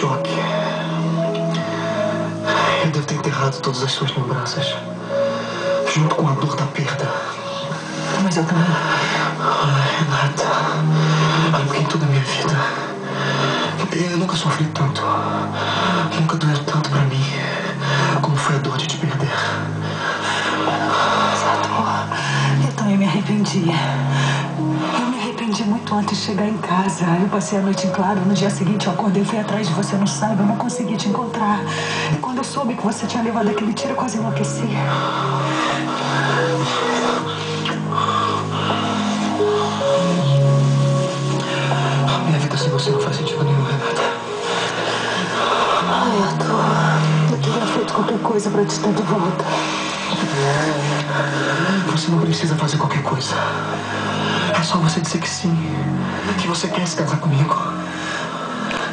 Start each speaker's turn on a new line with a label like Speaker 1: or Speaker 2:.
Speaker 1: choque. Eu devo ter enterrado todas as suas lembranças, junto com a dor da perda.
Speaker 2: Mas eu também.
Speaker 1: Renata, amo em toda a minha vida. Eu nunca sofri tanto. Nunca doeu tanto pra mim como foi a dor de te perder.
Speaker 2: Exato. Eu também me arrependi. Eu me arrependi muito antes de chegar em casa. Eu passei a noite em claro. No dia seguinte eu acordei e fui atrás de você no sábado. Eu não consegui te encontrar. E quando eu soube que você tinha levado aquele tiro, eu quase enlouqueci.
Speaker 1: Minha vida sem você não faz sentido nenhum, Renata.
Speaker 2: Ai, Arthur, eu teria feito qualquer coisa pra te ter de volta.
Speaker 1: Você não precisa fazer qualquer coisa. É só você dizer que sim, que você quer se casar comigo.